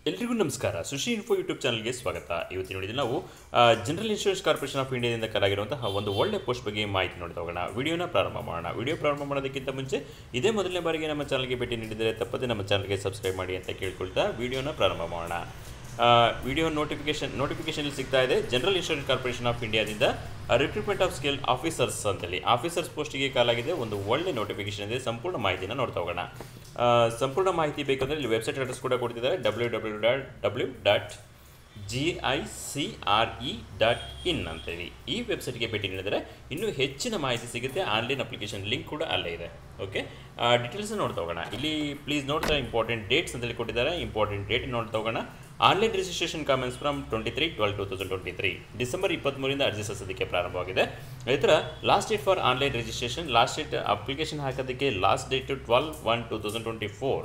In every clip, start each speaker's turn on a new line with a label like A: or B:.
A: ಎಲ್ರಿಗೂ ನಮಸ್ಕಾರ. ಸುಶಿ info YouTube ಚಾನಲ್ಗೆ ಸ್ವಾಗತ. ಇವತ್ತು ನೋಡಿದ್ರೆ ನಾವು ಜನರಲ್ ಇನ್ಶೂರೆನ್ಸ್ ಕಾರ್ಪೊರೇಷನ್ ಆಫ್ ಇಂಡಿಯಾದಿಂದ ಕಲಾಗಿರುವಂತಹ ಒಂದು ಒಳ್ಳೆ ಪೋಸ್ಟ್ ಬಗ್ಗೆ ಮಾಹಿತಿ ನೋಡ್ತಾ ಹೋಗೋಣ. ವಿಡಿಯೋನ ಪ್ರಾರಂಭ ಮಾಡೋಣ. ವಿಡಿಯೋ ಪ್ರಾರಂಭ ಮಾಡೋದಕ್ಕಿಂತ ಮುಂಚೆ ಇದೇ ಮೊದಲನೇ ಬಾರಿಗೆ ನಮ್ಮ ಚಾನಲ್ಗೆ ಭೇಟಿ ನೀಡಿದರೆ ತಪ್ಪದೆ ನಮ್ಮ ಚಾನಲ್ಗೆ ಸಬ್ಸ್ಕ್ರೈಬ್ ಮಾಡಿ ಅಂತ ಕೇಳ್ಕೊಳ್ತಾ ವಿಡಿಯೋನ ಪ್ರಾರಂಭ ಮಾಡೋಣ. ವಿಡಿಯೋ ನೋಟಿಫಿಕೇಶನ್ ಸಿಗ್ತಾ ಇದೆ. ಜನರಲ್ ಇನ್ಶೂರೆನ್ಸ್ ಕಾರ್ಪೊರೇಷನ್ ಆಫ್ ಇಂಡಿಯಾದಿಂದ ರಿಕ್ರೂಟ್ಮೆಂಟ್ ಆಫ್ ಸ್ಕಿಲ್ ಆಫೀಸರ್ಸ್ ಅಂತೇಳಿ ಆಫೀಸರ್ಸ್ ಪೋಸ್ಟಿಗೆ ಕಾಲಾಗಿದೆ. ಒಂದು ಒಳ್ಳೆ ನೋಟಿಫಿಕೇಶನ್ ಇದೆ. ಸಂಪೂರ್ಣ ಮಾಹಿತಿನ ನೋಡ್ತಾ ಹೋಗೋಣ. ಸಂಪೂರ್ಣ ಮಾಹಿತಿ ಬೇಕಂದರೆ ಇಲ್ಲಿ ವೆಬ್ಸೈಟ್ ಅಡ್ರೆಸ್ ಕೂಡ ಕೊಡ್ತಿದ್ದಾರೆ, www.gicre.in ಅಂತೇಳಿ. ಈ ವೆಬ್ಸೈಟ್ಗೆ ಭೇಟಿ ನೀಡಿದರೆ ಇನ್ನೂ ಹೆಚ್ಚಿನ ಮಾಹಿತಿ ಸಿಗುತ್ತೆ. ಆನ್ಲೈನ್ ಅಪ್ಲಿಕೇಶನ್ ಲಿಂಕ್ ಕೂಡ ಅಲ್ಲೇ ಇದೆ. ಓಕೆ, ಡೀಟೇಲ್ಸ್ ನೋಡ್ತಾ ಹೋಗೋಣ. ಇಲ್ಲಿ ಪ್ಲೀಸ್ ನೋಡ್ತಾ ಇಂಪಾರ್ಟೆಂಟ್ ಡೇಟ್ಸ್ ಅಂತೇಳಿ ಕೊಟ್ಟಿದ್ದಾರೆ. ಇಂಪಾರ್ಟೆಂಟ್ ಡೇಟ್ ನೋಡ್ತಾ ಹೋಗೋಣ. Online registration commences from 23/12/2023 December 23ರಿಂದ ಅರ್ಜಿ ಸಲ್ಲಿಸೋದಕ್ಕೆ ಪ್ರಾರಂಭವಾಗಿದೆ. ಈ ಥರ last date for online registration, last date application ಹಾಕೋದಕ್ಕೆ ಲಾಸ್ಟ್ ಡೇಟ್ 12/1/2024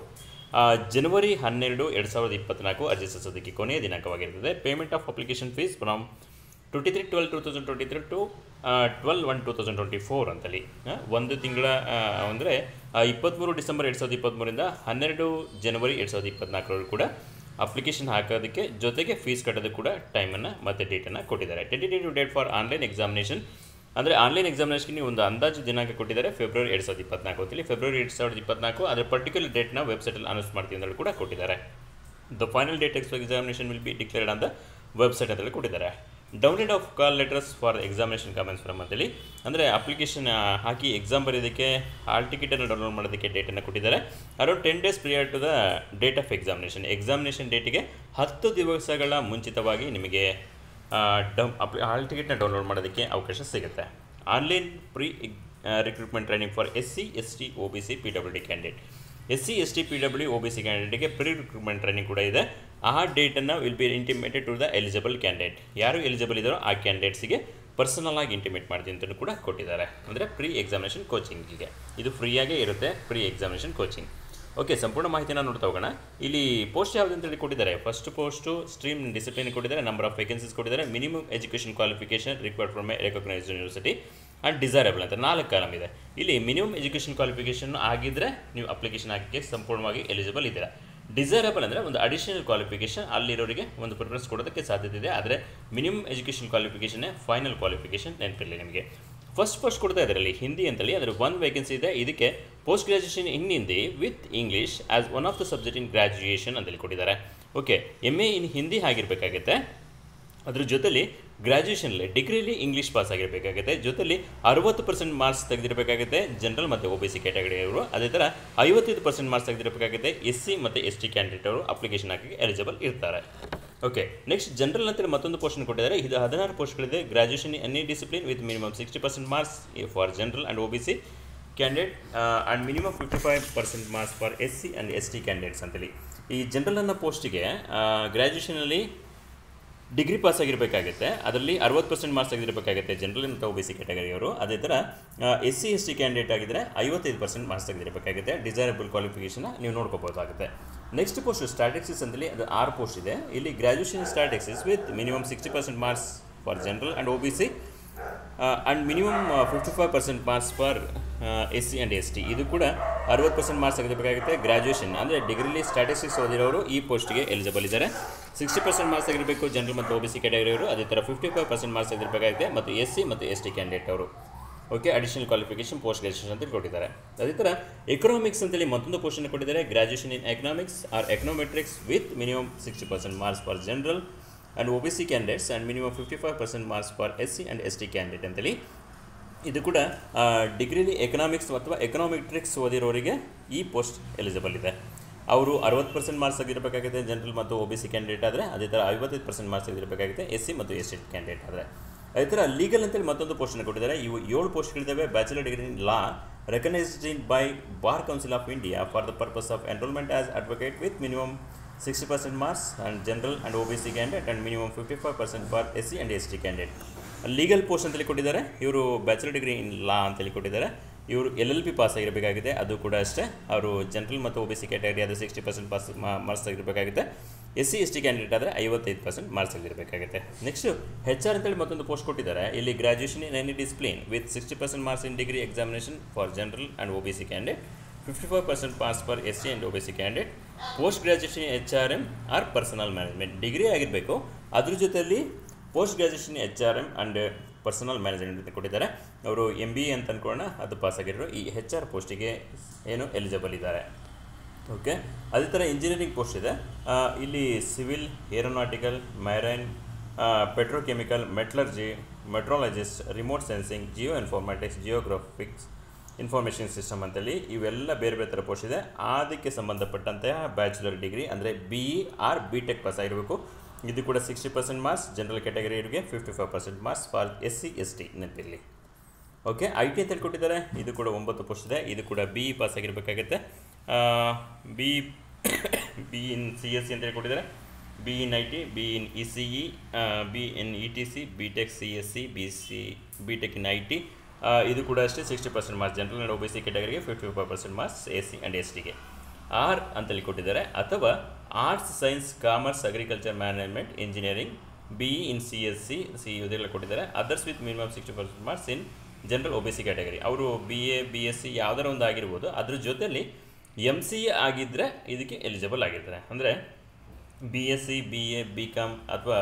A: ಜನವರಿ 12, 2024 ಅರ್ಜಿ ಸಲ್ಲಿಸೋದಕ್ಕೆ ಕೊನೆಯ ದಿನಾಂಕವಾಗಿರುತ್ತದೆ. Payment of application fees from 23/12/2023 to 12/1/2024 ಅಂತೇಳಿ ಒಂದು ತಿಂಗಳ ಅಂದರೆ 23 ಡಿಸೆಂಬರ್ 2023ರಿಂದ 12 ಜನವರಿ 2024 ಕೂಡ ಅಪ್ಲಿಕೇಶನ್ ಹಾಕೋದಕ್ಕೆ ಜೊತೆಗೆ ಫೀಸ್ ಕಟ್ಟೋದಕ್ಕೆ ಕೂಡ ಟೈಮನ್ನು ಮತ್ತು ಡೇಟನ್ನು ಕೊಟ್ಟಿದ್ದಾರೆ. Tentative date for online examination ಅಂದರೆ ಆನ್ಲೈನ್ ಎಕ್ಸಾಮಿನೇಷನ್ಗೆ ಒಂದು ಅಂದಾಜು ದಿನಾಂಕ ಕೊಟ್ಟಿದ್ದಾರೆ, ಫೆಬ್ರವರಿ 2024 ಅಂತೇಳಿ. ಫೆಬ್ರವರಿ 2024 ಅದರ ಪರ್ಟಿಕ್ಯುಲರ್ ಡೇಟ್ನ ವೆಬ್ಸೈಟಲ್ಲಿ ಅನೌನ್ಸ್ ಮಾಡ್ತೀವಿ ಅಂತೇಳಿ ಕೂಡ ಕೊಟ್ಟಿದ್ದಾರೆ. The final date examination will be declared on the website ಅಂತೇಳಿ ಕೊಟ್ಟಿದ್ದಾರೆ. Download of call letters for examination commence from ಅಂತೇಳಿ ಅಂದರೆ ಅಪ್ಲಿಕೇಶನ್ ಹಾಕಿ ಎಕ್ಸಾಮ್ ಬರೆಯೋದಕ್ಕೆ ಹಾಲ್ ಟಿಕೆಟನ್ನು ಡೌನ್ಲೋಡ್ ಮಾಡೋದಕ್ಕೆ ಡೇಟನ್ನು ಕೊಟ್ಟಿದ್ದಾರೆ. Around 10 days prior to the date of examination ಡೇಟಿಗೆ 10 ದಿವಸಗಳ ಮುಂಚಿತವಾಗಿ ನಿಮಗೆ ಹಾಲ್ ಟಿಕೆಟ್ನ ಡೌನ್ಲೋಡ್ ಮಾಡೋದಕ್ಕೆ ಅವಕಾಶ ಸಿಗುತ್ತೆ. Online pre recruitment training for SC, ST, OBC, PWD candidate. SC, ST, PWD, OBC ಕ್ಯಾಂಡಿಡೇಟ್ಗೆ ಪ್ರೀ ರಿಕ್ರೂಟ್ಮೆಂಟ್ ಟ್ರೈನಿಂಗ್ ಕೂಡ ಇದೆ. ಆ ಡೇಟನ್ನು will be intimated to the eligible candidate. ಯಾರು ಎಲಿಜಿಬಲ್ ಇದ್ದಾರೋ ಆ ಕ್ಯಾಂಡಿಡೇಟ್ಸಿಗೆ ಪರ್ಸನಲ್ ಆಗಿ ಇಂಟಿಮೇಟ್ ಮಾಡ್ತೀನಿ ಅಂತಲೂ ಕೂಡ ಕೊಟ್ಟಿದ್ದಾರೆ. ಅಂದರೆ ಪ್ರೀ ಎಕ್ಸಾಮಿನೇಷನ್ ಕೋಚಿಂಗಿಗೆ ಇದು ಫ್ರೀಯಾಗೇ ಇರುತ್ತೆ, ಪ್ರೀ ಎಕ್ಸಾಮಿನೇಷನ್ ಕೋಚಿಂಗ್. ಓಕೆ, ಸಂಪೂರ್ಣ ಮಾಹಿತಿನ ನೋಡ್ತಾ ಹೋಗೋಣ. ಇಲ್ಲಿ ಪೋಸ್ಟ್ ಯಾವುದು ಅಂತೇಳಿ ಕೊಟ್ಟಿದ್ದಾರೆ. ಫಸ್ಟ್ ಪೋಸ್ಟು ಸ್ಟ್ರೀಮ್ ಡಿಸಿಪ್ಲಿನ್ ಕೊಟ್ಟಿದ್ದಾರೆ, ನಂಬರ್ ಆಫ್ ವೇಕೆನ್ಸೀಸ್ ಕೊಟ್ಟಿದ್ದಾರೆ, minimum education qualification required from A recognised university and desirable ಅಂತ 4 ಕಾಲಮ್ ಇದೆ. ಇಲ್ಲಿ ಮಿನಿಮಮ್ ಎಜುಕೇಷನ್ ಕ್ವಾಲಿಫಿಕೇಷನ್ ಆಗಿದ್ದರೆ ನೀವು ಅಪ್ಲಿಕೇಶನ್ ಹಾಕಕ್ಕೆ ಸಂಪೂರ್ಣವಾಗಿ ಎಲಿಜಿಬಲ್ ಇದ್ದೀರಾ. ಡಿಸೈರಬಲ್ ಅಂದರೆ ಒಂದು ಅಡಿಷನಲ್ ಕ್ವಾಲಿಫಿಕೇಷನ್ ಅಲ್ಲಿರೋರಿಗೆ ಒಂದು ಪ್ರಿಫರೆನ್ಸ್ ಕೊಡೋದಕ್ಕೆ ಸಾಧ್ಯತೆ ಇದೆ. ಆದರೆ ಮಿನಿಮಮ್ ಎಜುಕೇಷನ್ ಕ್ವಾಲಿಫಿಕೇಷನ್ನೇ ಫೈನಲ್ ಕ್ವಾಲಿಫಿಕೇಷನ್ ನೆನಪಿರಲಿ ನಿಮಗೆ. ಫಸ್ಟ್ ಪೋಸ್ಟ್ ಕೊಡ್ತಾ ಇದ್ದಾರೆ ಇಲ್ಲಿ ಹಿಂದಿ ಅಂತೇಳಿ, ಅದರ 1 ವೇಕೆನ್ಸಿ ಇದೆ. ಇದಕ್ಕೆ post graduation in Hindi with English as one of the subject in graduation ಅಂತೇಳಿ ಕೊಟ್ಟಿದ್ದಾರೆ. ಓಕೆ, MA ಇನ್ ಹಿಂದಿ ಆಗಿರಬೇಕಾಗುತ್ತೆ. ಅದ್ರ ಜೊತೆಲಿ ಗ್ರ್ಯಾಜುಯೇಷನಲ್ಲಿ ಡಿಗ್ರಿಲಿ ಇಂಗ್ಲೀಷ್ ಪಾಸ್ ಆಗಿರಬೇಕಾಗುತ್ತೆ. ಜೊತೆಲಿ 60% ಮಾರ್ಕ್ಸ್ ತೆಗೆದಿರಬೇಕಾಗುತ್ತೆ ಜನರಲ್ ಮತ್ತು OBC ಕ್ಯಾಟಗರಿಯವರು. ಅದೇ ಥರ 55% ಮಾರ್ಕ್ಸ್ ತೆಗೆದಿರಬೇಕಾಗುತ್ತೆ SC ಮತ್ತು ST ಕ್ಯಾಂಡಿಡೇಟ್ ಅವರು ಅಪ್ಲಿಕೇಶನ್ ಹಾಕಿ ಎಲಿಜಿಬಲ್ ಇರ್ತಾರೆ. ಓಕೆ, ನೆಕ್ಸ್ಟ್ ಜನರಲ್ ಅಂತೇಳಿ ಮತ್ತೊಂದು ಪೋಸ್ಟನ್ನು ಕೊಟ್ಟಿದ್ದಾರೆ. ಇದು 16 ಪೋಸ್ಟ್ಗಳಿದೆ. Graduation any discipline with minimum 60% marks for general and OBC candidate and minimum 55% marks for SC and ST candidates ಅಂತೇಳಿ. ಈ ಜನರಲ್ ಅನ್ನೋ ಪೋಸ್ಟಿಗೆ ಗ್ರ್ಯಾಜುಯೇಷನಲ್ಲಿ ಡಿಗ್ರಿ ಪಾಸ್ ಆಗಿರಬೇಕಾಗುತ್ತೆ. ಅದರಲ್ಲಿ 60% ಮಾರ್ಕ್ಸ್ ತೆಗೆದಿರಬೇಕಾಗುತ್ತೆ ಜನರಲ್ ಮತ್ತು OBC ಕ್ಯಾಟಗರಿಯವರು. ಅದೇ ಥರ SC ST ಕ್ಯಾಂಡಿಡೇಟ್ ಆಗಿದ್ದರೆ 55% ಮಾರ್ಕ್ಸ್ ತೆಗೆದಿರಬೇಕಾಗುತ್ತೆ. ಡಿಸೈರಬಲ್ ಕ್ವಾಲಿಫಿಕೇಷನ್ನ ನೀವು ನೋಡ್ಕೋಬೋದಾಗುತ್ತೆ. ನೆಕ್ಸ್ಟ್ ಪೋಸ್ಟ್ ಸ್ಟ್ಯಾಟಿಕ್ಸಿಸ್ ಅಂತೇಳಿ ಅದು 6 ಪೋಸ್ಟ್ ಇದೆ. ಇಲ್ಲಿ graduation statistics with minimum 60% marks for general and OBC and minimum 55% marks for SC and ST. ಇದು ಕೂಡ 60% ಮಾರ್ಕ್ಸ್ ತೆಗೆದಿರಬೇಕಾಗುತ್ತೆ. ಗ್ರ್ಯಾಜುಯೇಷನ್ ಅಂದರೆ ಡಿಗ್ರಿಲಿ ಸ್ಟ್ಯಾಟಿಸ್ಟಿಕ್ಸ್ ಓದಿರೋರು ಈ ಪೋಸ್ಟಿಗೆ ಎಲಿಜಿಬಲ್ ಇದ್ದಾರೆ. 60% ಮಾರ್ಕ್ಸ್ ಆಗಿರಬೇಕು ಜನರಲ್ ಮತ್ತು OBC ಕ್ಯಾಟಗರಿಯವರು. ಅದೇ ಥರ 55% ಮಾರ್ಕ್ಸ್ ತೆಗೆದಿರಬೇಕಾಗುತ್ತೆ ಮತ್ತು SC ಮತ್ತು ST ಕ್ಯಾಂಡಿಡೇಟ್ ಅವರು. Okay, additional qualification post graduation ಅಂತೇಳಿ ಕೊಟ್ಟಿದ್ದಾರೆ. ಅದೇ ಥರ ಎಕನಾಮಿಕ್ಸ್ ಅಂತೇಳಿ ಮತ್ತೊಂದು ಪೋಸ್ಟನ್ನು ಕೊಟ್ಟಿದ್ದಾರೆ. Graduation in economics or econometrics with minimum 60% marks for general and OBC candidates and minimum 55% marks for SC and ST candidate ಅಂತೇಳಿ. ಇದು ಕೂಡ ಡಿಗ್ರಿಲಿ ಎಕನಾಮಿಕ್ಸ್ ಅಥವಾ ಎಕನಾಮೆಟ್ರಿಕ್ಸ್ ಓದಿರೋರಿಗೆ ಈ ಪೋಸ್ಟ್ ಎಲಿಜಿಬಲ್ ಇದೆ. ಅವರು 60% ಮಾರ್ಕ್ಸ್ ತೆಗೆದಿರಬೇಕಾಗುತ್ತೆ ಜನರಲ್ ಮತ್ತು OBC ಕ್ಯಾಂಡಿಡೇಟ್ ಆದರೆ. ಅದೇ ಥರ 55% ಮಾರ್ಕ್ಸ್ ತೆಗೆದಿರಬೇಕಾಗುತ್ತೆ SC ಮತ್ತು ST ಕ್ಯಾಂಡಿಡೇಟ್ ಆದರೆ. ಅದೇ ಥರ ಲೀಗಲ್ ಅಂತೇಳಿ ಮತ್ತೊಂದು ಪೋಸ್ಟನ್ನು ಕೊಟ್ಟಿದ್ದಾರೆ. ಇವು 7 ಪೋಸ್ಟ್ಗಳಿದ್ದಾವೆ. Bachelor degree in law recognised in by bar council of India for the purpose of enrolment as advocate with minimum 60% marks and general and OBC candidate and minimum 55% for SC and ST candidate. Legal post ಅಂತೇಳಿ ಕೊಟ್ಟಿದ್ದಾರೆ. ಇವರು bachelor degree in ಲಾ ಅಂತೇಳಿ ಕೊಟ್ಟಿದ್ದಾರೆ. ಇವರು LLB pass ಆಗಿರಬೇಕಾಗಿದೆ. ಅದು ಕೂಡ ಅಷ್ಟೇ. ಅವರು ಜನರಲ್ ಮತ್ತು OBC ಕ್ಯಾಟಗರಿ ಆದರೆ 60% ಮಾರ್ಕ್ಸ್ ತೆಗೆದಿರಬೇಕಾಗುತ್ತೆ. SC ST ಕ್ಯಾಂಡಿಡೇಟ್ ಆದರೆ 55% ಮಾರ್ಕ್ಸ್ ತೆಗೆದಿರಬೇಕಾಗುತ್ತೆ. ನೆಕ್ಸ್ಟ್ HR ಅಂತೇಳಿ ಮತ್ತೊಂದು ಪೋಸ್ಟ್ ಕೊಟ್ಟಿದ್ದಾರೆ. ಇಲ್ಲಿ graduation in any discipline with 60% marks in degree examination for general and OBC candidate, 55% marks for SC and OBC candidate post graduation HRM or personnel management degree ಆಗಿರಬೇಕು. ಅದ್ರ ಜೊತೆಯಲ್ಲಿ post graduation HRM and personnel management ಅಂತ ಕೊಟ್ಟಿದ್ದಾರೆ. ಅವರು MBA ಅಂತ ಅಂದ್ಕೊಳ್ಳೋಣ, ಅದು pass ಆಗಿರೋರು ಈ HR ಪೋಸ್ಟಿಗೆ ಏನು ಎಲಿಜಿಬಲ್ ಇದ್ದಾರೆ. ಓಕೆ, ಅದೇ ಥರ ಇಂಜಿನಿಯರಿಂಗ್ ಪೋಸ್ಟ್ ಇದೆ. ಇಲ್ಲಿ civil, aeronautical, marine, petrochemical, metallurgy, metrologist, remote sensing, geo informatics, geographics, information system ಅಂತೇಳಿ ಇವೆಲ್ಲ ಬೇರೆ ಬೇರೆ ಥರ ಪೋಸ್ಟ್ ಇದೆ. ಅದಕ್ಕೆ ಸಂಬಂಧಪಟ್ಟಂತಹ ಬ್ಯಾಚುಲರ್ ಡಿಗ್ರಿ ಅಂದರೆ BE ಆರ್ BTech ಪಾಸ್ ಆಗಿರಬೇಕು. ಇದು ಕೂಡ 60% ಮಾರ್ಕ್ಸ್, ಜನರಲ್ ಕ್ಯಾಟಗರಿಯವರಿಗೆ 55% ಮಾರ್ಕ್ಸ್ ಫಾರ್ SC ST ನೆನಪಿರಲಿ. ಓಕೆ, IT ಅಂತ ಕೊಟ್ಟಿದ್ದಾರೆ. ಇದು ಕೂಡ 9 ಪೋಸ್ಟ್ ಇದೆ. ಇದು ಕೂಡ BE ಪಾಸ್ ಆಗಿರಬೇಕಾಗುತ್ತೆ. BE ಇನ್ CSC ಅಂತೇಳಿ ಕೊಟ್ಟಿದ್ದಾರೆ, BE in IT, BE in ECE, BE in ETC, BTech CSC, BTech in IT. ಇದು ಕೂಡ ಅಷ್ಟೇ 60% ಮಾರ್ಕ್ಸ್, ಜನರಲ್ ಆ್ಯಂಡ್ OBC ಕ್ಯಾಟಗರಿಗೆ 55% ಮಾರ್ಕ್ಸ್, SC ಆ್ಯಂಡ್ STಗೆ. ಆರ್ ಅಂತೇಳಿ ಕೊಟ್ಟಿದ್ದಾರೆ. ಅಥವಾ arts, science, commerce, agriculture, management, engineering, BE in CSC, ಇದೆಲ್ಲ ಕೊಟ್ಟಿದ್ದಾರೆ. Others with minimum 60% marks in general OBC category. ಅವರು BA, BSc ಯಾವುದರ ಒಂದು ಆಗಿರ್ಬೋದು. ಅದ್ರ ಜೊತೆಯಲ್ಲಿ MCA ಆಗಿದ್ದರೆ ಇದಕ್ಕೆ ಎಲಿಜಿಬಲ್ ಆಗಿರ್ತಾರೆ. ಅಂದರೆ BSc, BA, BCom ಅಥವಾ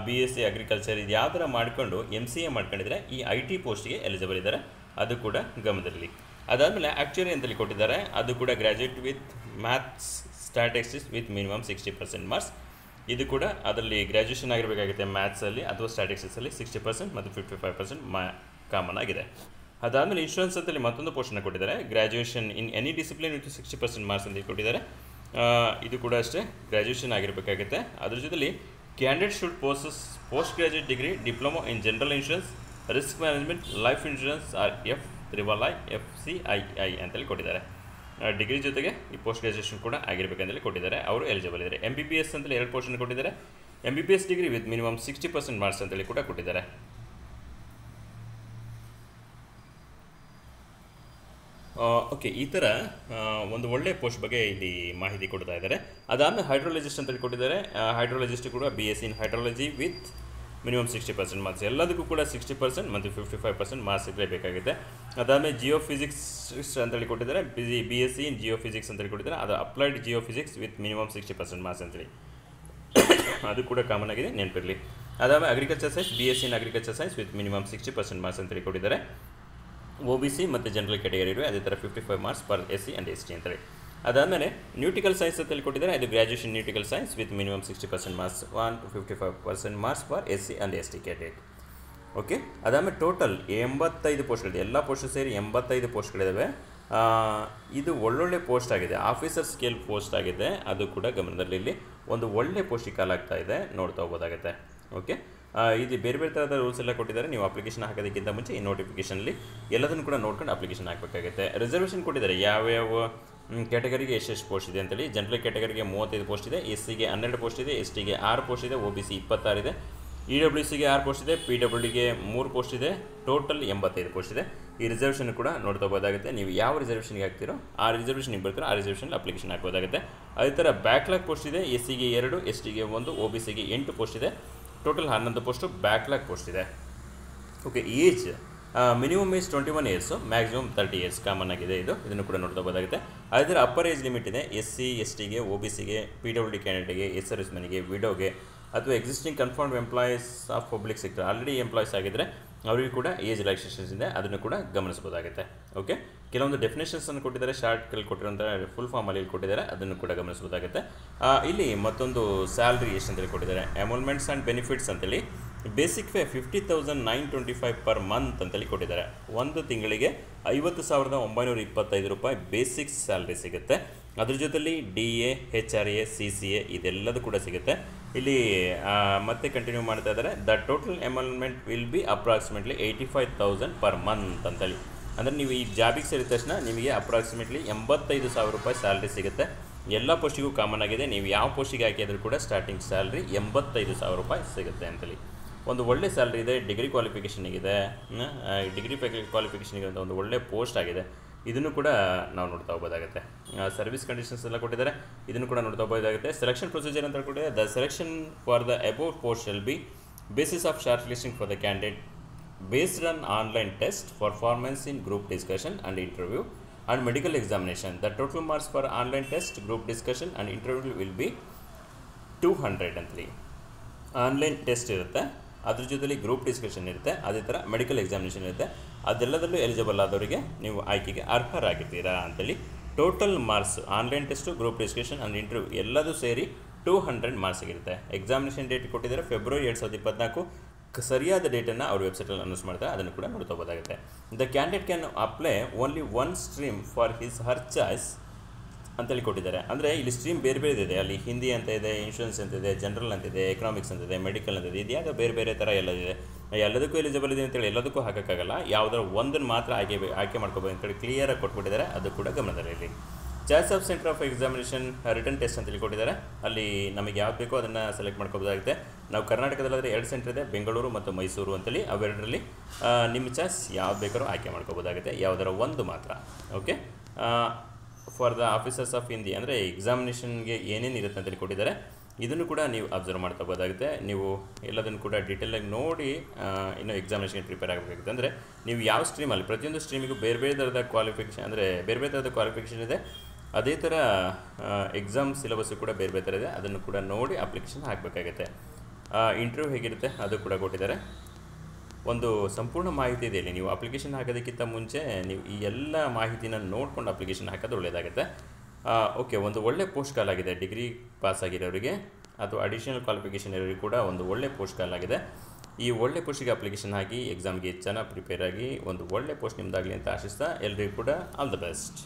A: BSc ಅಗ್ರಿಕಲ್ಚರ್ ಇದು ಯಾವ ಥರ ಮಾಡಿಕೊಂಡು MCA ಮಾಡ್ಕೊಂಡಿದ್ರೆ ಈ IT ಪೋಸ್ಟಿಗೆ ಎಲಿಜಿಬಲ್ ಇದ್ದಾರೆ. ಅದು ಕೂಡ ಗಮನದಲ್ಲಿರಲಿ. ಅದಾದಮೇಲೆ ಆ್ಯಕ್ಚುರಿ ಅಂತೇಳಿ ಕೊಟ್ಟಿದ್ದಾರೆ. ಅದು ಕೂಡ graduate with maths, statistics with minimum 60% marks. ಇದು ಕೂಡ ಅದರಲ್ಲಿ ಗ್ರ್ಯಾಜುಯೇಷನ್ ಆಗಿರಬೇಕಾಗುತ್ತೆ ಮ್ಯಾಥ್ಸಲ್ಲಿ ಅಥವಾ ಸ್ಟ್ಯಾಟಿಸ್ಟಿಕ್ಸಲ್ಲಿ 60% ಮತ್ತು 55% ಕಾಮನ್ ಆಗಿದೆ. ಅದಾದಮೇಲೆ ಇನ್ಶೂರೆನ್ಸ್ ಅಂತೇಳಿ ಮತ್ತೊಂದು ಪೋಸ್ಟನ್ನು ಕೊಟ್ಟಿದ್ದಾರೆ. Graduation in any discipline with 60% marks ಅಂತ ಕೊಟ್ಟಿದ್ದಾರೆ. ಇದು ಕೂಡ ಅಷ್ಟೇ ಗ್ರ್ಯಾಜುಯೇಷನ್ ಆಗಿರಬೇಕಾಗುತ್ತೆ. ಅದ್ರ ಜೊತೆಲಿ candidate should post graduate degree, diploma in general insurance, risk management, life insurance or FIII, FCII ಅಂತೇಳಿ ಕೊಟ್ಟಿದ್ದಾರೆ. ಡಿಗ್ರಿ ಜೊತೆಗೆ ಈ ಪೋಸ್ಟ್ ಗ್ರ್ಯಾಜುಯೇಷನ್ ಕೂಡ ಆಗಿರಬೇಕಂತೇಳಿ ಕೊಟ್ಟಿದ್ದಾರೆ. ಅವರು ಎಲಿಜಿಬಲ್ ಇದ್ದಾರೆ. MBBS ಅಂತೇಳಿ 2 ಪೋಸ್ಟನ್ನು ಕೊಟ್ಟಿದ್ದಾರೆ. MBBS degree with minimum 60% marks ಅಂತೇಳಿ ಕೂಡ ಕೊಟ್ಟಿದ್ದಾರೆ. ಓಕೆ, ಈ ಥರ ಒಂದು ಒಳ್ಳೆಯ ಪೋಸ್ಟ್ ಬಗ್ಗೆ ಇಲ್ಲಿ ಮಾಹಿತಿ ಕೊಡ್ತಾ ಇದ್ದಾರೆ. ಅದಾದಮೇಲೆ ಹೈಡ್ರಾಲಜಿಸ್ಟ್ ಅಂತೇಳಿ ಕೊಟ್ಟಿದ್ದಾರೆ. ಹೈಡ್ರಾಲಜಿಸ್ಟ್ ಕೂಡ BSc in hydrology with minimum 60% marks. ಎಲ್ಲದಕ್ಕೂ ಕೂಡ 60% ಮತ್ತು 55% ಮಾರ್ಕ್ಸ್ ಇರಲೇಬೇಕಾಗುತ್ತೆ. ಅದಾದಮೇಲೆ ಜಿಯೋಫಿಸಿಕ್ಸ್ ಅಂತೇಳಿ ಕೊಟ್ಟಿದ್ದಾರೆ. BSc ಇನ್ ಜಿಯೋಫಿಸಿಕ್ಸ್ ಅಂತೇಳಿ ಕೊಟ್ಟಿದ್ದಾರೆ. ಅದು applied geophysics with minimum 60% marks ಅಂತೇಳಿ ಅದು ಕೂಡ ಕಾಮನ್ ಆಗಿದೆ, ನೆನಪಿರಲಿ. ಅದಾದಮೇಲೆ agriculture science, BSc in agriculture science with minimum 60% marks ಅಂತೇಳಿ ಕೊಟ್ಟಿದ್ದಾರೆ. OBC ಮತ್ತು ಜನರಲ್ ಕ್ಯಾಟಗರಿ ಇರುವೆ, ಅದೇ ಥರ 55 marks for SC and ST ಅಂತೇಳಿ. ಅದಾದಮೇಲೆ ನ್ಯೂಟಿಕಲ್ ಸೈನ್ಸ್ ಅಂತೇಳಿ ಕೊಟ್ಟಿದ್ದಾರೆ. ಇದು graduation nautical science with minimum 60% marks, 1 to 55% marks for SC and ST category. Okay, ಅದಾದಮೇಲೆ ಟೋಟಲ್ 85 ಪೋಸ್ಟ್ಗಳಿದೆ. ಎಲ್ಲ ಪೋಸ್ಟು ಸೇರಿ 85 ಪೋಸ್ಟ್ಗಳಿದ್ದಾವೆ. ಇದು ಒಳ್ಳೊಳ್ಳೆ ಪೋಸ್ಟ್ ಆಗಿದೆ, ಆಫೀಸರ್ ಸ್ಕೇಲ್ ಪೋಸ್ಟ್ ಆಗಿದೆ. ಅದು ಕೂಡ ಗಮನದಲ್ಲಿ ಇಲ್ಲಿ ಒಂದು ಒಳ್ಳೆ ಪೋಸ್ಟಿಗೆ ಕಾಲಾಗ್ತಾ ಇದೆ, ನೋಡ್ತಾ ಹೋಗೋದಾಗುತ್ತೆ. ಓಕೆ, ಇದು ಬೇರೆ ಬೇರೆ ಥರದ ರೂಲ್ಸ್ ಎಲ್ಲ ಕೊಟ್ಟಿದ್ದಾರೆ. ನೀವು ಅಪ್ಲಿಕೇಶನ್ ಹಾಕೋದಕ್ಕಿಂತ ಮುಂಚೆ ಈ ನೋಟಿಫಿಕೇಷನಲ್ಲಿ ಎಲ್ಲದನ್ನು ಕೂಡ ನೋಡ್ಕೊಂಡು ಅಪ್ಲಿಕೇಶನ್ ಹಾಕಬೇಕಾಗುತ್ತೆ. ರಿಸರ್ವೇಷನ್ ಕೊಟ್ಟಿದ್ದಾರೆ, ಯಾವ್ಯಾವ ಕ್ಯಾಟಗರಿಗೆ ಎಷ್ಟೆಷ್ಟು ಪೋಸ್ಟ್ ಇದೆ ಅಂತೇಳಿ. ಜನರಲ್ ಕ್ಯಾಟಗರಿಗೆ 35 ಪೋಸ್ಟ್ ಇದೆ, SCಗೆ 12 ಪೋಸ್ಟ್ ಇದೆ, STಗೆ 6 ಪೋಸ್ಟ್ ಇದೆ, OBC 26 ಇದೆ, EWCಗೆ 6 ಪೋಸ್ಟ್ ಇದೆ, PWDಗೆ 3 ಪೋಸ್ಟ್ ಇದೆ. ಟೋಟಲ್ 85 ಪೋಸ್ಟ್ ಇದೆ. ಈ ರಿಸರ್ವೇಷನ್ ಕೂಡ ನೋಡ್ತಾ ಹೋಗೋದಾಗುತ್ತೆ. ನೀವು ಯಾವ ರಿಸರ್ವೇಷನ್ಗೆ ಹಾಕ್ತಿರೋ ಆ ರಿಸರ್ವೇಷನ್ ಬರ್ತೀರೋ ಆ ರಿಸರ್ವೇಷನ್ ಅಪ್ಲಿಕೇಶನ್ ಹಾಕೋದಾಗುತ್ತೆ. ಅದೇ ಥರ ಬ್ಯಾಕ್ಲಾಗ್ ಪೋಸ್ಟ್ ಇದೆ. SCಗೆ 2, STಗೆ 1, OBCಗೆ 8 ಪೋಸ್ಟ್ ಇದೆ. ಟೋಟಲ್ 11 ಪೋಸ್ಟು ಬ್ಯಾಕ್ಲಾಗ್ ಪೋಸ್ಟ್ ಇದೆ. Okay, age minimum age 21 years, maximum 30 years common ಆಗಿದೆ. ಇದನ್ನು ಕೂಡ ನೋಡ್ತಾ ಹೋಗೋದಾಗುತ್ತೆ. ಅದರ ಅಪ್ಪರ್ ಏಜ್ ಲಿಮಿಟ್ ಇದೆ. SC, STಗೆ, OBCಗೆ, PWD ಕ್ಯಾಂಡಿಡೇಟ್ಗೆ, ಸರ್ವಿಸ್ ಮೆನ್ಗೆ, ವಿಡೋಗೆ ಅಥವಾ existing confirmed employees of public sector already employees ಆಗಿದ್ದರೆ ಅವರಿಗೂ ಕೂಡ ಏಜ್ ರಿಲ್ಯಾಕ್ಸೇಷನ್ಸ್ ಇದೆ. ಅದನ್ನು ಕೂಡ ಗಮನಿಸಬಹುದಾಗುತ್ತೆ. ಓಕೆ, ಕೆಲವೊಂದು ಡೆಫಿನೇಷನ್ಸನ್ನು ಕೊಟ್ಟಿದ್ದಾರೆ, ಶಾರ್ಟ್ಕಲ್ಲಿ ಕೊಟ್ಟಿರೋಂಥ ಫುಲ್ ಫಾರ್ಮಲ್ಲಿ ಕೊಟ್ಟಿದ್ದಾರೆ, ಅದನ್ನು ಕೂಡ ಗಮನಿಸಬಹುದಾಗುತ್ತೆ. ಇಲ್ಲಿ ಮತ್ತೊಂದು ಸ್ಯಾಲ್ರಿ ಎಷ್ಟು ಅಂತೇಳಿ ಕೊಟ್ಟಿದ್ದಾರೆ. ಎಮೋಲ್ಮೆಂಟ್ಸ್ ಆ್ಯಂಡ್ ಬೆನಿಫಿಟ್ಸ್ ಅಂತೇಳಿ ಬೇಸಿಕ್ ಪೇ 50,925 ಪರ್ ಮಂತ್ ಅಂತೇಳಿ ಕೊಟ್ಟಿದ್ದಾರೆ. ಒಂದು ತಿಂಗಳಿಗೆ 50,925 ರೂಪಾಯಿ ಬೇಸಿಕ್ ಸ್ಯಾಲ್ರಿ ಸಿಗುತ್ತೆ. ಅದ್ರ ಜೊತೆಲಿ DA, HRA, CCA ಇದೆಲ್ಲದೂ ಕೂಡ ಸಿಗುತ್ತೆ. ಇಲ್ಲಿ ಮತ್ತೆ ಕಂಟಿನ್ಯೂ ಮಾಡ್ತಾ ಇದ್ದಾರೆ. The total emolument will be approximately 85,000 per month ಅಂತೇಳಿ. ಅಂದರೆ ನೀವು ಈ ಜಾಬಿಗೆ ಸೇರಿದ ತಕ್ಷಣ ನಿಮಗೆ ಅಪ್ರಾಕ್ಸಿಮೇಟ್ಲಿ 85,000 ರೂಪಾಯಿ ಸ್ಯಾಲ್ರಿ ಸಿಗುತ್ತೆ. ಎಲ್ಲ ಪೋಸ್ಟಿಗೂ ಕಾಮನ್ ಆಗಿದೆ. ನೀವು ಯಾವ ಪೋಸ್ಟಿಗೆ ಹಾಕಿದ್ರೂ ಕೂಡ ಸ್ಟಾರ್ಟಿಂಗ್ ಸ್ಯಾಲ್ರಿ 85,000 ರೂಪಾಯಿ ಸಿಗುತ್ತೆ ಅಂತೇಳಿ. ಒಂದು ಒಳ್ಳೆ ಸ್ಯಾಲ್ರಿ ಇದೆ. ಡಿಗ್ರಿ ಕ್ವಾಲಿಫಿಕೇಷನಿಗಿದೆ, ಡಿಗ್ರಿ ಕ್ವಾಲಿಫಿಕೇಷನಿಗೆ ಅಂತ ಒಂದು ಒಳ್ಳೆ ಪೋಸ್ಟ್ ಆಗಿದೆ. ಇದನ್ನು ಕೂಡ ನಾವು ನೋಡ್ತಾ ಹೋಗೋದಾಗುತ್ತೆ. ಸರ್ವಿಸ್ ಕಂಡೀಷನ್ಸ್ ಎಲ್ಲ ಕೊಟ್ಟಿದ್ದಾರೆ, ಇದನ್ನು ಕೂಡ ನೋಡ್ತಾ ಹೋಗೋದಾಗುತ್ತೆ. ಸೆಲೆಕ್ಷನ್ ಪ್ರೊಸೀಜರ್ ಅಂತ ಕೊಟ್ಟಿದ್ದಾರೆ. The selection for the above post shall be basis of short listing for the candidate based on online test, performance in group discussion and interview and medical examination. The total marks for online test, group discussion and interview will be 200 ಅಂತಲಿ. Online test ಇರುತ್ತೆ, ಅದ್ರ ಜೊತೆಲಿ group discussion ಇರುತ್ತೆ, ಅದೇ ಥರ medical examination ಇರುತ್ತೆ. ಅದೆಲ್ಲದಲ್ಲೂ eligible ಆದವರಿಗೆ ನೀವು ಆಯ್ಕೆಗೆ ಅರ್ಹರಾಗಿರ್ತೀರಾ ಅಂತೇಳಿ. Total marks online test, group discussion and interview ಎಲ್ಲದೂ ಸೇರಿ 200 ಮಾರ್ಕ್ಸ್ ಆಗಿರುತ್ತೆ. ಎಕ್ಸಾಮಿನೇಷನ್ ಡೇಟ್ ಕೊಟ್ಟಿದ್ದಾರೆ ಫೆಬ್ರವರಿ 2024. ಸರಿಯಾದ ಡೇಟನ್ನು ಅವ್ರ ವೆಬ್ಸೈಟಲ್ಲಿ ಅನೌನ್ಸ್ ಮಾಡ್ತಾರೆ, ಅದನ್ನು ಕೂಡ ನೋಡ್ಕೋಬೋದಾಗುತ್ತೆ. The candidate can apply only one stream for his her choice ಅಂತೇಳಿ ಕೊಟ್ಟಿದ್ದಾರೆ. ಅಂದರೆ ಇಲ್ಲಿ ಸ್ಟ್ರೀಮ್ ಬೇರೆ ಬೇರೆ ಇದೆ. ಅಲ್ಲಿ ಹಿಂದಿ ಅಂತ ಇದೆ, ಇನ್ಶೂರೆನ್ಸ್ ಅಂತ ಇದೆ, ಜನರಲ್ ಅಂತಿದೆ, ಎಕನಾಮಿಕ್ಸ್ ಅಂತಿದೆ, ಮೆಡಿಕಲ್ ಅಂತಿದೆ. ಇದು ಯಾವುದು ಬೇರೆ ಬೇರೆ ಥರ ಎಲ್ಲದಿದೆ. ಎಲ್ಲದಕ್ಕೂ ಎಲಿಜಿಬಲ್ ಇದೆ ಅಂತೇಳಿ ಎಲ್ಲದಕ್ಕೂ ಹಾಕೋಕ್ಕಾಗಲ್ಲ. ಯಾವುದೋ ಒಂದನ್ನು ಮಾತ್ರ ಆಯ್ಕೆ ಮಾಡ್ಕೋಬೇಕು ಅಂತೇಳಿ ಕ್ಲಿಯರಾಗಿ ಕೊಟ್ಬಿಟ್ಟಿದ್ದಾರೆ, ಅದು ಕೂಡ ಗಮನದಲ್ಲಿರಲಿ. Choice of centre of examination written test ಅಂತೇಳಿ ಕೊಟ್ಟಿದ್ದಾರೆ. ಅಲ್ಲಿ ನಮಗೆ ಯಾವ್ದು ಬೇಕೋ ಅದನ್ನು ಸೆಲೆಕ್ಟ್ ಮಾಡ್ಕೋಬೋದಾಗುತ್ತೆ. ನಾವು ಕರ್ನಾಟಕದಲ್ಲಾದರೆ 2 ಸೆಂಟರ್ ಇದೆ, ಬೆಂಗಳೂರು ಮತ್ತು ಮೈಸೂರು ಅಂತೇಳಿ. ಅವೆರಡರಲ್ಲಿ ನಿಮ್ಮ ಚಾಯ್ಸ್ ಯಾವ್ದು ಬೇಕಾದ್ರೂ ಆಯ್ಕೆ ಮಾಡ್ಕೋಬೋದಾಗುತ್ತೆ, ಯಾವುದರ ಒಂದು ಮಾತ್ರ. Okay, for the officers of Hindi ಅಂದರೆ ಎಕ್ಸಾಮಿನೇಷನ್ಗೆ ಏನೇನು ಇರುತ್ತೆ ಅಂತೇಳಿ ಕೊಟ್ಟಿದ್ದಾರೆ. ಇದನ್ನು ಕೂಡ ನೀವು ಅಬ್ಸರ್ವ್ ಮಾಡ್ಕೋಬೋದಾಗುತ್ತೆ. ನೀವು ಎಲ್ಲದನ್ನು ಕೂಡ ಡೀಟೇಲಾಗಿ ನೋಡಿ ಇನ್ನೂ ಎಕ್ಸಾಮಿನೇಷನ್ಗೆ ಪ್ರಿಪೇರ್ ಆಗಬೇಕಾಗುತ್ತೆ. ಅಂದರೆ ನೀವು ಯಾವ ಸ್ಟ್ರೀಮಲ್ಲಿ, ಪ್ರತಿಯೊಂದು ಸ್ಟ್ರೀಮಿಗೂ ಬೇರೆ ಬೇರೆ ಥರದ ಕ್ವಾಲಿಫಿಕೇಷನ್, ಅಂದರೆ ಬೇರೆ ಬೇರೆ ಥರದ ಕ್ವಾಲಿಫಿಕೇಷನ್ ಇದೆ. ಅದೇ ಥರ ಎಕ್ಸಾಮ್ ಸಿಲೆಬಸ್ಸು ಕೂಡ ಬೇರೆ ಬೇರೆ ಥರ ಇದೆ, ಅದನ್ನು ಕೂಡ ನೋಡಿ ಅಪ್ಲಿಕೇಶನ್ ಹಾಕಬೇಕಾಗುತ್ತೆ. ಇಂಟರ್ವ್ಯೂ ಹೇಗಿರುತ್ತೆ ಅದು ಕೂಡ ಕೊಟ್ಟಿದ್ದಾರೆ. ಒಂದು ಸಂಪೂರ್ಣ ಮಾಹಿತಿ ಇದೆ ಇಲ್ಲಿ. ನೀವು ಅಪ್ಲಿಕೇಶನ್ ಹಾಕೋದಕ್ಕಿಂತ ಮುಂಚೆ ನೀವು ಈ ಎಲ್ಲ ಮಾಹಿತಿನ ನೋಡ್ಕೊಂಡು ಅಪ್ಲಿಕೇಶನ್ ಹಾಕೋದು ಒಳ್ಳೆಯದಾಗುತ್ತೆ. ಓಕೆ, ಒಂದು ಒಳ್ಳೆ ಪೋಸ್ಟ್ ಕಾಲ್ ಆಗಿದೆ ಡಿಗ್ರಿ ಪಾಸ್ ಆಗಿರೋರಿಗೆ ಅಥವಾ ಅಡಿಷನಲ್ ಕ್ವಾಲಿಫಿಕೇಷನ್ ಇರೋರಿಗೆ ಕೂಡ ಒಂದು ಒಳ್ಳೆ ಪೋಸ್ಟ್ ಕಾಲ್ ಆಗಿದೆ. ಈ ಒಳ್ಳೆ ಪೋಸ್ಟಿಗೆ ಅಪ್ಲಿಕೇಶನ್ ಹಾಕಿ ಎಕ್ಸಾಮ್ಗೆ ಚೆನ್ನಾಗಿ ಪ್ರಿಪೇರ್ ಆಗಿ ಒಂದು ಒಳ್ಳೆ ಪೋಸ್ಟ್ ನಿಮ್ಮದಾಗಲಿ ಅಂತ ಆಶಿಸ್ತಾ ಎಲ್ರಿಗೂ ಕೂಡ ಆಲ್ ದ ಬೆಸ್ಟ್.